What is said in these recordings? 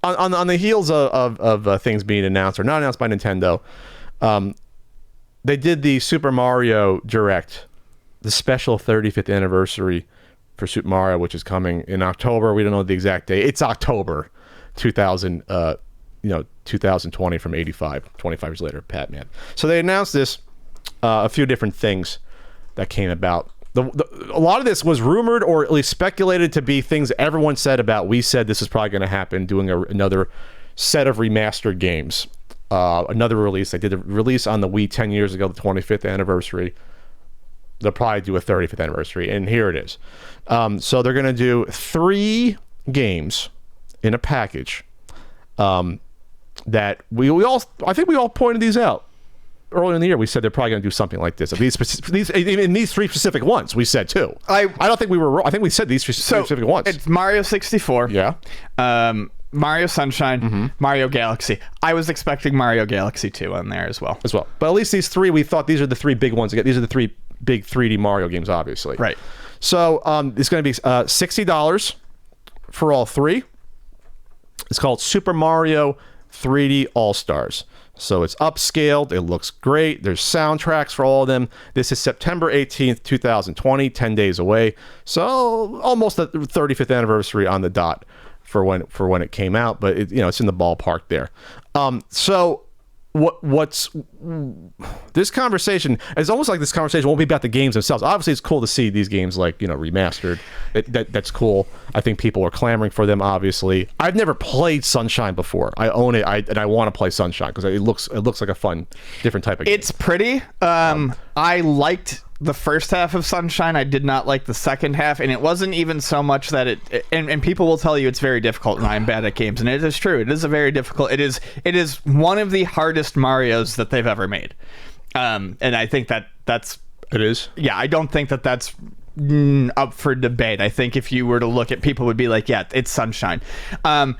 on the heels of things being announced or not announced by Nintendo, they did the Super Mario Direct, the special 35th anniversary for Super Mario, which is coming in October. We don't know the exact date. It's October 2020 from 85, 25 years later, Pat-Man. So they announced this, a few different things that came about. A lot of this was rumored or at least speculated to be things everyone said about. We said this is probably going to happen, doing another set of remastered games. Another release. They did a release on the Wii 10 years ago, the 25th anniversary. They'll probably do a 35th anniversary, and here it is. So they're going to do 3 games in a package that I think we all pointed these out. Earlier in the year, we said they're probably going to do something like this. These 3 specific ones, we said too. I don't think we were wrong. I think we said these 3 specific ones. It's Mario 64. Yeah. Mario Sunshine, Mario Galaxy. I was expecting Mario Galaxy 2 on there as well. But at least these 3, we thought these are the 3 big ones. These are the 3 big 3D Mario games, obviously. Right. So it's going to be $60 for all 3. It's called Super Mario 3D All-Stars. So it's upscaled. It looks great. There's soundtracks for all of them. This is September 18th, 2020, 10 days away. So almost the 35th anniversary on the dot for when it came out, but it's in the ballpark there. So what's this conversation is almost like this conversation won't be about the games themselves. Obviously it's cool to see these games remastered. That's cool. I think people are clamoring for them. Obviously I've never played Sunshine before. I own it, and I want to play Sunshine because it looks like a fun different type of game. It's pretty. I liked the first half of Sunshine. I did not like the second half, and it wasn't even so much that and people will tell you it's very difficult and I'm bad at games, and it is true. It is it is one of the hardest Marios that they've ever made. And I think that's it is. Yeah, I don't think that's up for debate. I think if you were to look at, people would be like, yeah, it's Sunshine. I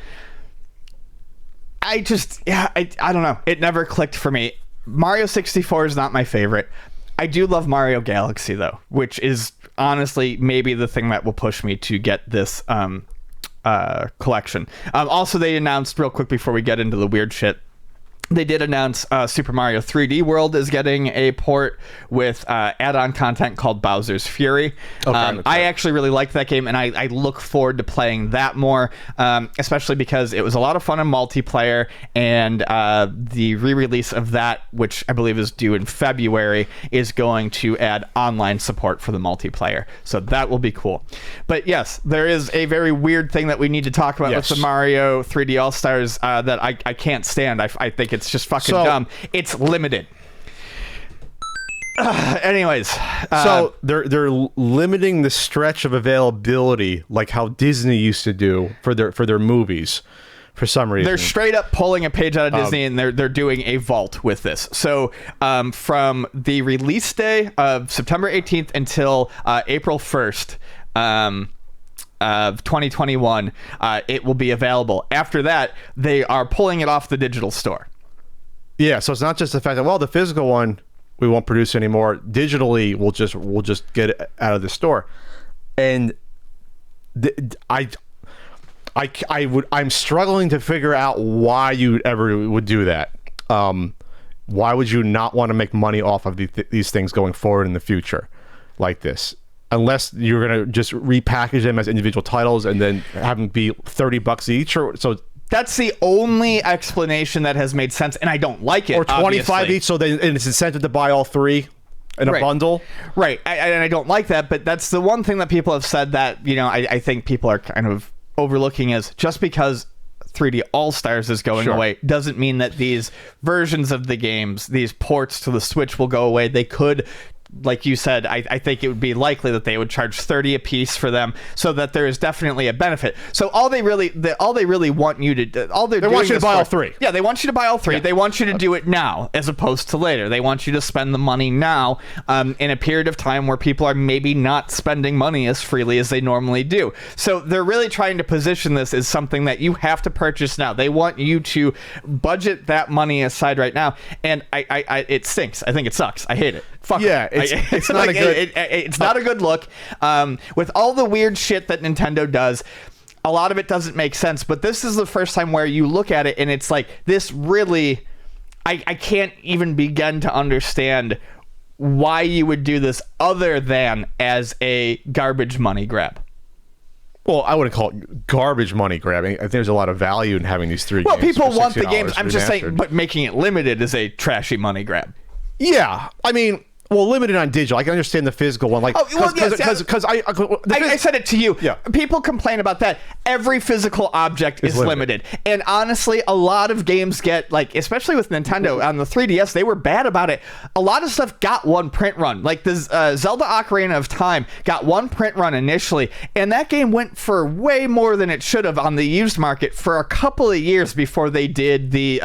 don't know. It never clicked for me. Mario 64 is not my favorite. I do love Mario Galaxy, though, which is honestly maybe the thing that will push me to get this collection. Also, they announced, real quick before we get into the weird shit, they did announce Super Mario 3D World is getting a port with add-on content called Bowser's Fury. I actually really liked that game, and I look forward to playing that more, especially because it was a lot of fun in multiplayer, and the re-release of that, which I believe is due in February, is going to add online support for the multiplayer. So that will be cool. But yes, there is a very weird thing that we need to talk about with the Mario 3D All-Stars that I can't stand. I think it's just fucking dumb. It's limited. Anyways, so they're limiting the stretch of availability, like how Disney used to do for their movies. For some reason, they're straight up pulling a page out of Disney, and they're doing a vault with this. So from the release day of September 18th until April 1st. Of 2021, it will be available. After that, they are pulling it off the digital store. Yeah, so it's not just the fact that, well, the physical one we won't produce anymore. Digitally, we'll just get it out of the store. And I'm struggling to figure out why you ever would do that. Why would you not want to make money off of these things going forward in the future like this? Unless you're going to just repackage them as individual titles and then have them be $30 each, or so. That's the only explanation that has made sense, and I don't like it. Or 25 each, so then it's incentive to buy all 3 in a bundle. Right, and I don't like that, but that's the one thing that people have said that, I think people are kind of overlooking, is just because 3D All-Stars is going away doesn't mean that these versions of the games, these ports to the Switch, will go away. They could, like you said, I think it would be likely that they would charge $30 a piece for them, so that there is definitely a benefit. So all they really want you to do, they want you to buy all 3. Yeah, they want you to buy all 3. Yeah. They want you to do it now as opposed to later. They want you to spend the money now, in a period of time where people are maybe not spending money as freely as they normally do. So they're really trying to position this as something that you have to purchase now. They want you to budget that money aside right now, and it stinks. I think it sucks. I hate it. Fuck yeah, it. It's not a good. It's not a good look. With all the weird shit that Nintendo does, a lot of it doesn't make sense, but this is the first time where you look at it and it's like, this really, I can't even begin to understand why you would do this other than as a garbage money grab. Well, I wouldn't call it garbage money grabbing. I think there's a lot of value in having these 3 games. Well, people want the $60 games. I'm just saying, remastered. but making it limited is a trashy money grab. Yeah, I mean, well, limited on digital. I can understand the physical one, like because I said it to you. Yeah. People complain about that. Every physical object is limited. And honestly, a lot of games get, like, especially with Nintendo on the 3DS, they were bad about it. A lot of stuff got one print run. Like the Zelda Ocarina of Time got one print run initially, and that game went for way more than it should have on the used market for a couple of years before they did the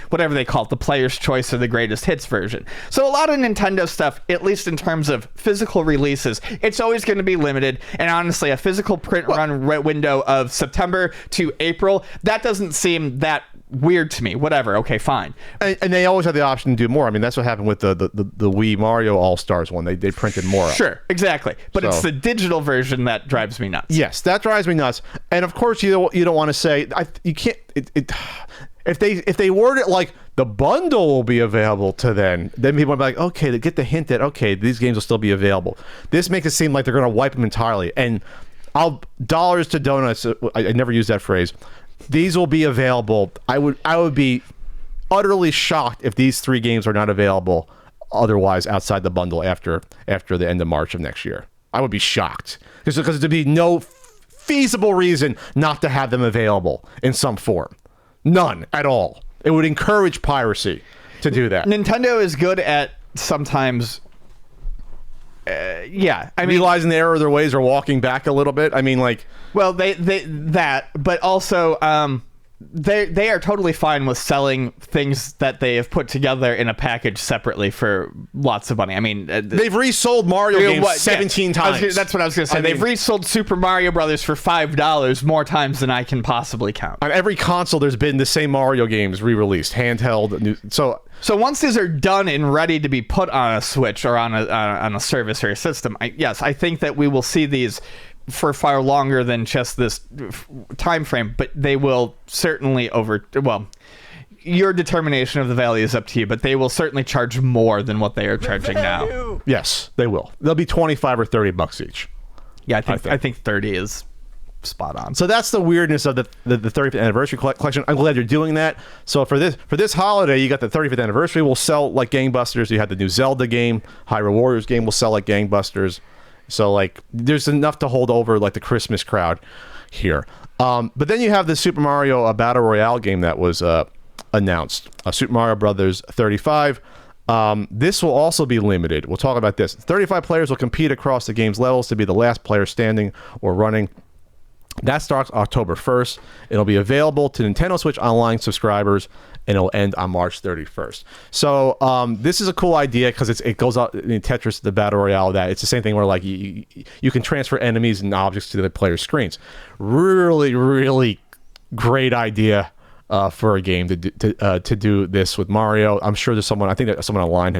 whatever they call it, the Player's Choice or the Greatest Hits version. So a lot of Nintendo stuff, at least in terms of physical releases, it's always going to be limited. And honestly, a physical print run window of September to April, that doesn't seem that weird to me. Whatever. Okay, fine. And they always have the option to do more. I mean, that's what happened with the Wii Mario All-Stars one. They printed more up. Sure, exactly. But it's the digital version that drives me nuts. Yes, that drives me nuts. And of course, you don't want to say you can't. If they word it like the bundle will be available to then people will be like, okay, they get the hint that okay, these games will still be available. This makes it seem like they're going to wipe them entirely. And dollars to donuts. I never use that phrase. These will be available. I would be utterly shocked if these 3 games are not available otherwise outside the bundle after the end of March of next year. I would be shocked because there'd be no feasible reason not to have them available in some form. None at all. It would encourage piracy to do that. Nintendo is good at sometimes realizing the error of their ways or walking back a little bit. I mean, like, well, but also they are totally fine with selling things that they have put together in a package separately for lots of money. I mean, they've resold Mario games 17 times. That's what I was going to say. They've resold Super Mario Brothers for $5 more times than I can possibly count. On every console, there's been the same Mario games re-released, handheld. So once these are done and ready to be put on a Switch or on a service or a system, I think that we will see these for far longer than just this time frame, but they will certainly your determination of the value is up to you, but they will certainly charge more than what they are charging now. Yes, they will. They'll be $25 or $30 each. Yeah, I think 30 is spot on. So that's the weirdness of the 35th anniversary collection. I'm glad you're doing that. So for this holiday, you got the 35th anniversary will sell like gangbusters. You had the new Zelda game, Hyrule Warriors game will sell like gangbusters. So like there's enough to hold over like the Christmas crowd here. But then you have the Super Mario Battle Royale game that was announced, Super Mario Brothers 35. This will also be limited. We'll talk about this. 35 players will compete across the game's levels to be the last player standing or running. That starts October 1st. It'll be available to Nintendo Switch Online subscribers, and it'll end on March 31st. So this is a cool idea because it goes out in Tetris, the Battle Royale, that it's the same thing where like you can transfer enemies and objects to the player's screens. Really, really great idea for a game to do this with Mario. I'm sure there's someone. I think that someone online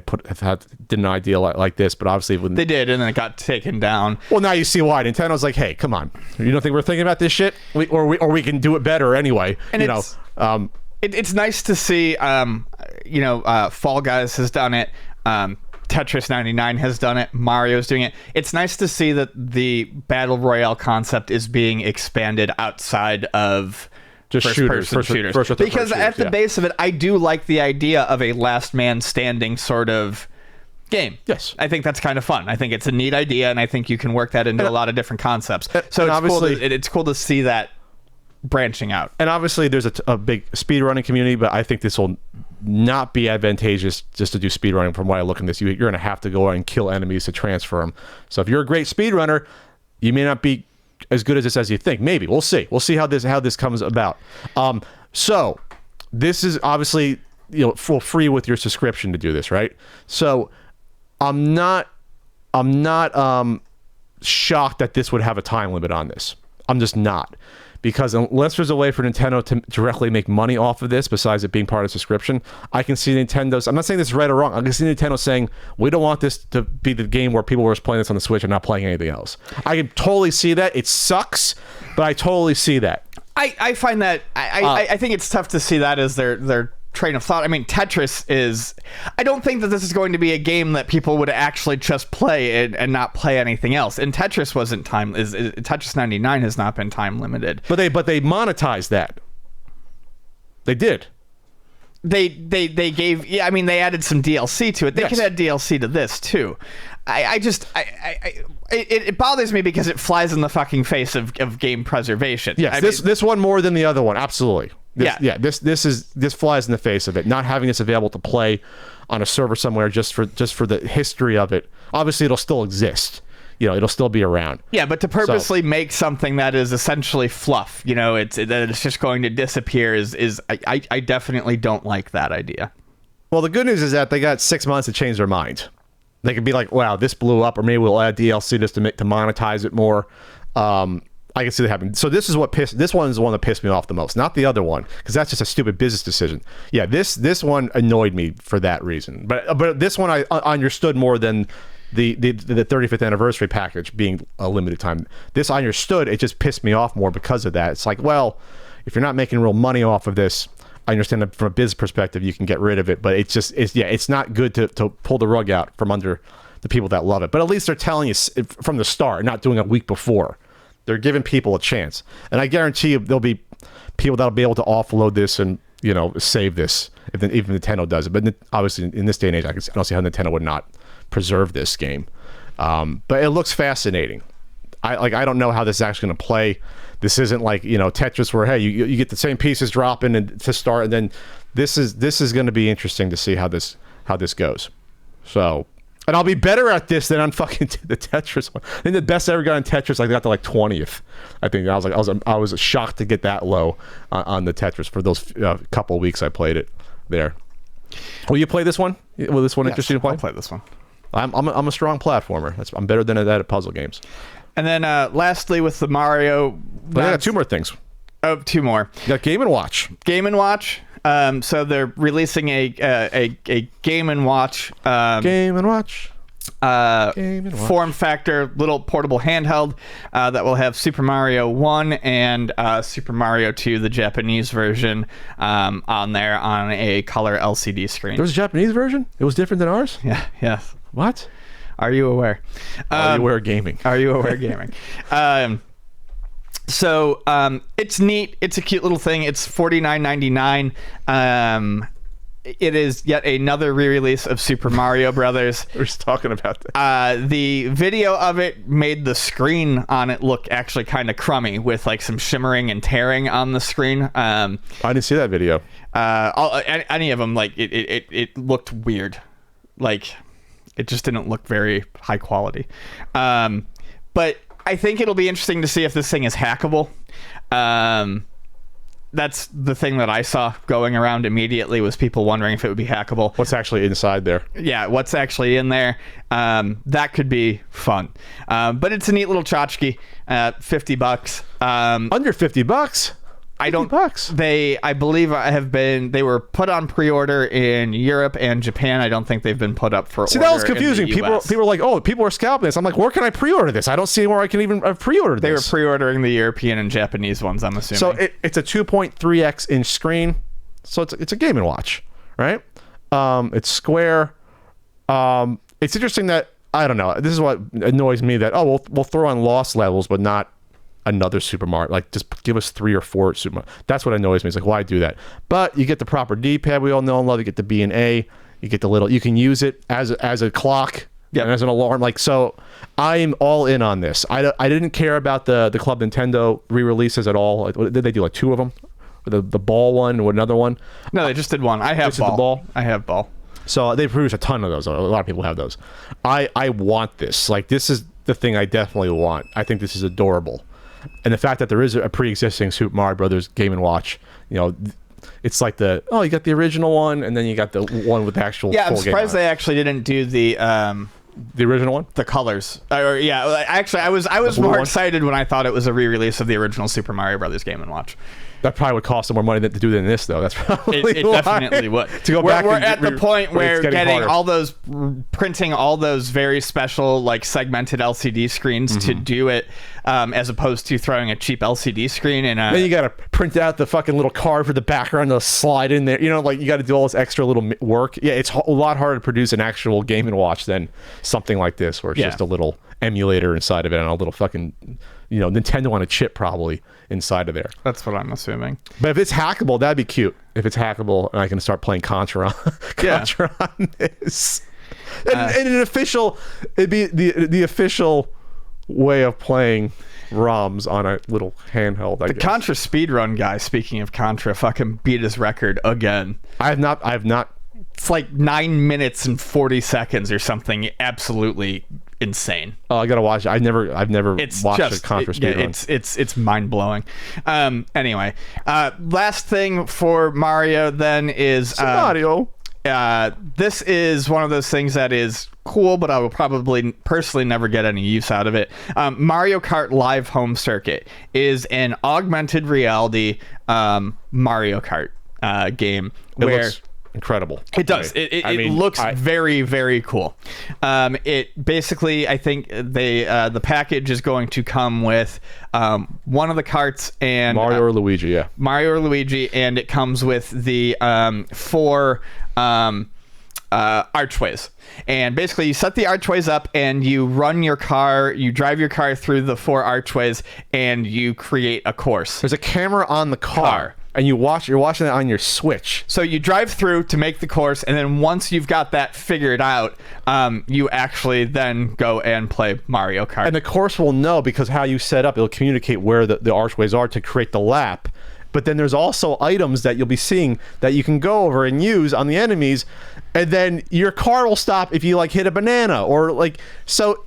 did an idea like this, but obviously they did, and then it got taken down. Well, now you see why Nintendo's like, hey, come on, you don't think we're thinking about this shit, or we can do it better anyway. And it's nice to see. Fall Guys has done it. Tetris 99 has done it. Mario's doing it. It's nice to see that the Battle Royale concept is being expanded outside of just shooters. Because at the base of it, I do like the idea of a last man standing sort of game. Yes. I think that's kind of fun. I think it's a neat idea, and I think you can work that into a lot of different concepts. So it's cool to see that branching out. And obviously there's a big speedrunning community, but I think this will not be advantageous just to do speedrunning. From what I look in this, you're going to have to go out and kill enemies to transfer them. So if you're a great speedrunner, you may not be as good as you think. Maybe we'll see how this comes about. So this is obviously for free with your subscription to do this, right? So I'm not shocked that this would have a time limit on this. I'm just not, because unless there's a way for Nintendo to directly make money off of this, besides it being part of the subscription, I can see Nintendo's. I'm not saying this is right or wrong. I can see Nintendo saying we don't want this to be the game where people were just playing this on the Switch and not playing anything else. I can totally see that. It sucks, but I totally see that. I find that I think it's tough to see that as their train of thought. I mean, Tetris is. I don't think that this is going to be a game that people would actually just play and not play anything else. And Tetris wasn't time. Tetris 99 has not been time limited. But they monetized that. They did. They gave. Yeah, I mean, they added some DLC to it. They Yes. could add DLC to this too. It bothers me because it flies in the fucking face of game preservation. Yes, this one more than the other one. Absolutely. This flies in the face of it. Not having this available to play on a server somewhere just for the history of it. Obviously, it'll still exist. It'll still be around. Yeah, but to purposely make something that is essentially fluff, that it's just going to disappear I definitely don't like that idea. Well, the good news is that they got 6 months to change their mind. They could be like, "Wow, this blew up," or maybe we'll add DLC just to monetize it more. I can see that happening. So this one is the one that pissed me off the most, not the other one, because that's just a stupid business decision. Yeah, this one annoyed me for that reason. But this one I understood more than the 35th anniversary package being a limited time. This I understood. It just pissed me off more because of that. It's like, well, if you're not making real money off of this, I understand that from a business perspective you can get rid of it, but it's not good to pull the rug out from under the people that love it. But at least they're telling you from the start, not doing a week before. They're giving people a chance, and I guarantee you there'll be people that'll be able to offload this and save this if even Nintendo does it. But obviously in this day and age, I don't see how Nintendo would not preserve this game. But it looks fascinating. I don't know how this is actually going to play. This isn't like Tetris where hey you get the same pieces dropping and to start, and then this is going to be interesting to see how this goes. So. And I'll be better at this than on fucking the Tetris one. I think the best I ever got in Tetris, I got to like 20th. I think I was shocked to get that low on the Tetris for those couple weeks I played it there. Will you play this one? Will this one interest you to play? I'll play this one. I'm a strong platformer. I'm better than that at puzzle games. And then lastly with the Mario. But I got two more things. Oh, two more. You got Game & Watch. Game & Watch. So they're releasing a Game & Watch. Game & Watch. Form factor, little portable handheld that will have Super Mario 1 and Super Mario 2, the Japanese version, on there on a color LCD screen. There was a Japanese version? It was different than ours? Yeah. Yes. What? Are you aware? Are you aware of gaming? Are you aware of gaming? So it's neat. It's a cute little thing. It's $49.99. It is yet another re-release of Super Mario Brothers. We're just talking about that. The video of it made the screen on it look actually kind of crummy with like some shimmering and tearing on the screen. I didn't see that video. Any of them, like it looked weird. Like it just didn't look very high quality. But I think it'll be interesting to see if this thing is hackable. That's the thing that I saw going around immediately was people wondering if it would be hackable. What's actually inside there? Yeah, what's actually in there. That could be fun. But it's a neat little tchotchke. $50. Under $50? $50? I believe they were put on pre-order in Europe and Japan. I don't think they've been put up for order. See, that was confusing. In the US. People are like, oh, people are scalping this. I'm like, where can I pre-order this? I don't see where I can even pre-order this. They were pre-ordering the European and Japanese ones, I'm assuming. So it's a 2.3x inch screen. So it's a Game & Watch, right? It's square. It's interesting that, I don't know, this is what annoys me, that, we'll throw on lost levels, but not another Super Mario. Like, just give us 3 or 4 Super Mario. That's what annoys me. It's like, why do that? But you get the proper D-pad we all know and love. You get the B and A. You get the little, you can use it as a clock, and as an alarm. Like, so I'm all in on this. I didn't care about the Club Nintendo re-releases at all. Like, did they do like 2 of them? The ball one and another one? No, they just did one. I have ball. I have ball. So they produce a ton of those. A lot of people have those. I want this. Like, this is the thing I definitely want. I think this is adorable. And the fact that there is a pre-existing Super Mario Brothers Game & Watch, it's like you got the original one, and then you got the one with the actual. Yeah, I'm surprised they actually didn't do the The original one? The colors. Actually, I was more excited when I thought it was a re-release of the original Super Mario Brothers Game & Watch. That probably would cost them more money to do than this, though. That's probably it definitely would. To go back, we're at the point where getting harder. printing all those very special, like, segmented LCD screens to do it, as opposed to throwing a cheap LCD screen in a. Then you got to print out the fucking little card for the background to slide in there. You know, like, you got to do all this extra little work. Yeah, it's a lot harder to produce an actual Game & Watch than something like this, where it's just a little emulator inside of it and a little fucking, Nintendo on a chip probably inside of there. That's what I'm assuming. But if it's hackable, that'd be cute. If it's hackable and I can start playing Contra on this. And an official, it'd be the official way of playing ROMs on a little handheld. The Contra speedrun guy, speaking of Contra, fucking beat his record again. I have not. It's like 9 minutes and 40 seconds or something. Absolutely insane. Oh, I gotta watch it. I've never watched a Contra speedrun. It's mind blowing. Anyway, last thing for Mario then is Mario. This is one of those things that is cool, but I will probably personally never get any use out of it. Mario Kart Live Home Circuit is an augmented reality Mario Kart game where looks incredible. It does. It looks very, very cool. It basically, I think the package is going to come with one of the karts and Mario or Luigi. Yeah, Mario or Luigi, and it comes with the 4 archways. And basically, you set the archways up, and you run your car. You drive your car through the 4 archways, and you create a course. There's a camera on the car. And you're watching it on your Switch. So you drive through to make the course, and then once you've got that figured out, you actually then go and play Mario Kart. And the course will know, because how you set up, it'll communicate where the archways are to create the lap. But then there's also items that you'll be seeing that you can go over and use on the enemies, and then your car will stop if you like hit a banana or like so.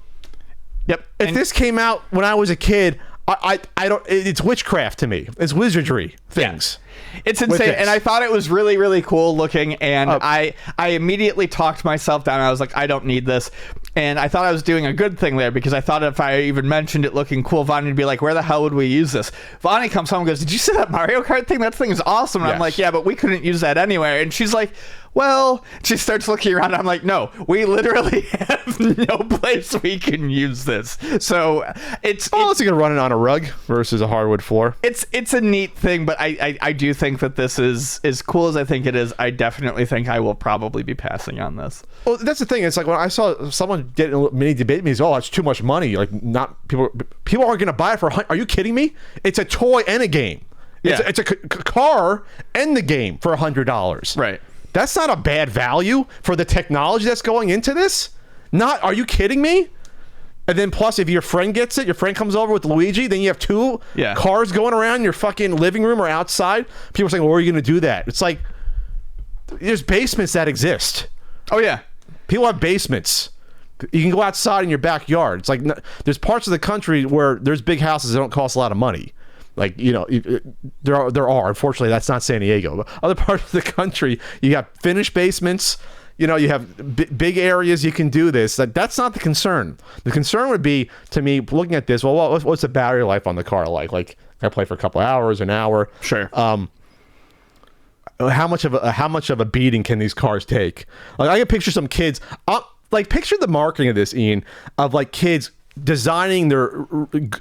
Yep. If this came out when I was a kid, I don't. It's witchcraft to me. It's wizardry things. Yeah. It's insane, and I thought it was really, really cool looking. And I immediately talked myself down. I was like, I don't need this. And I thought I was doing a good thing there, because I thought if I even mentioned it looking cool, Vonnie would be like, where the hell would we use this? Vonnie comes home and goes, did you see that Mario Kart thing? That thing is awesome. And I'm like, yeah, but we couldn't use that anywhere. And she's like, well, she starts looking around. I'm like, no, we literally have no place we can use this. So it's you can run it on a rug versus a hardwood floor. It's a neat thing, but I do think that this is as cool as I think it is. I definitely think I will probably be passing on this. Well, that's the thing. It's like when I saw someone get in a mini debate with me, oh, it's too much money. Like, not people aren't going to buy it for. Are you kidding me? It's a toy and a game. Yeah. It's a car and the game for $100. Right. That's not a bad value for the technology that's going into this. Are you kidding me? And then plus, if your friend gets it, your friend comes over with Luigi, then you have 2 cars going around your fucking living room or outside. People are saying, well, where are you going to do that? It's like, there's basements that exist. Oh, yeah. People have basements. You can go outside in your backyard. It's like, there's parts of the country where there's big houses that don't cost a lot of money. Like, there are. Unfortunately, that's not San Diego. But other parts of the country, you got finished basements. You have big areas you can do this. That's not the concern. The concern would be, to me, looking at this, well, what's the battery life on the car like? Like, I play for a couple hours, an hour. Sure. How much of a beating can these cars take? Like, I can picture some kids. Picture the marketing of this, Ian, of like kids designing their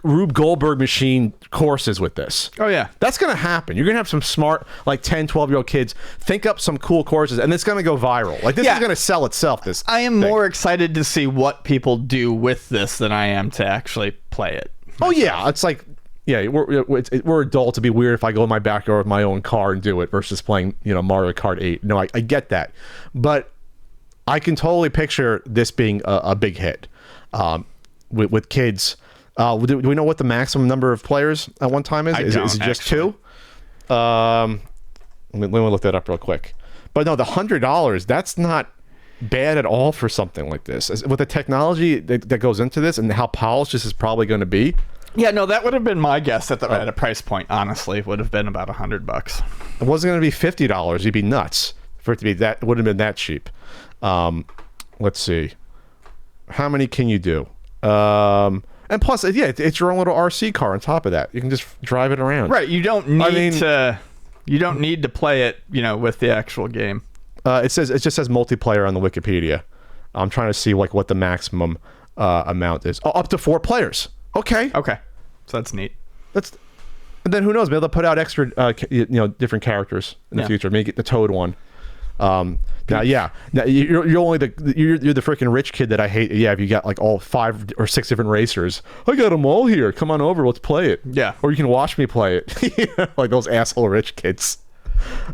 Rube Goldberg machine courses with this. Oh, yeah. That's going to happen. You're going to have some smart, like 10, 12-year-old kids think up some cool courses, and it's going to go viral. Like, this is going to sell itself, this I am more excited to see what people do with this than I am to actually play it myself. Oh, yeah. It's like, yeah, we're adult to be weird if I go in my backyard with my own car and do it versus playing, Mario Kart 8. No, I get that. But I can totally picture this being a big hit. With kids, do we know what the maximum number of players at one time is? Is it just 2? Let me look that up real quick. But no, the $100, that's not bad at all for something like this. With the technology that goes into this and how polished this is probably going to be. Yeah, no, that would have been my guess at a price point. Honestly, would have been about $100. It wasn't going to be $50. You'd be nuts for it to be that. It wouldn't have been that cheap. Let's see. How many can you do? And plus, yeah, it's your own little RC car on top of that. You can just drive it around. Right. You don't need to. You don't need to play it, with the actual game. It just says multiplayer on the Wikipedia. I'm trying to see what the maximum amount is. Oh, up to 4 players. Okay. Okay. So that's neat. And then who knows? Maybe they'll put out extra, different characters in the future. Maybe get the Toad one. Now you're only you're the freaking rich kid that I hate. Yeah, if you got like all 5 or 6 different racers, I got them all here. Come on over, let's play it. Yeah, or you can watch me play it. Like those asshole rich kids.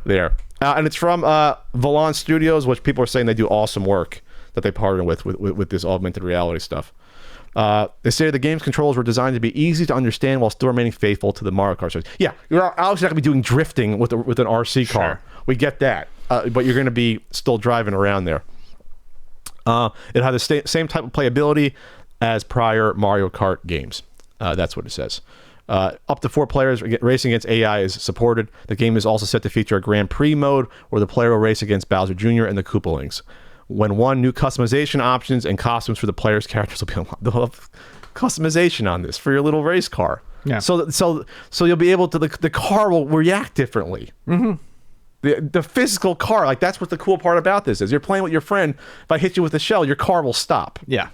There, and it's from Valon Studios, which people are saying they do awesome work that they partner with this augmented reality stuff. They say the game's controls were designed to be easy to understand while still remaining faithful to the Mario Kart series. Yeah, you're obviously not going to be doing drifting with an RC car. Sure. We get that. But you're going to be still driving around there. It had the same type of playability as prior Mario Kart games. That's what it says. Up to 4 players racing against AI is supported. The game is also set to feature a Grand Prix mode where the player will race against Bowser Jr. and the Koopalings. When new customization options and costumes for the player's characters will be unlocked. They'll have customization on this for your little race car. Yeah. So you'll be able to the car will react differently. Mm-hmm. The physical car, like that's what the cool part about this is. You're playing with your friend. If I hit you with a shell, your car will stop. Yeah.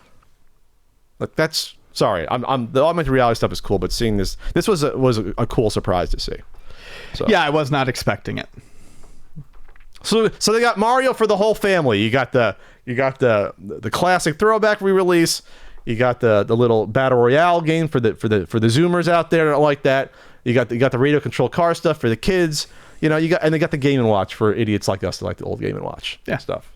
Like that's sorry. I'm the augmented reality stuff is cool, but seeing this was a cool surprise to see. So. Yeah, I was not expecting it. So they got Mario for the whole family. You got the classic throwback re-release. You got the little battle royale game for the Zoomers out there that like that. You got the radio control car stuff for the kids. They got the Game & Watch for idiots like us that like the old Game & Watch stuff.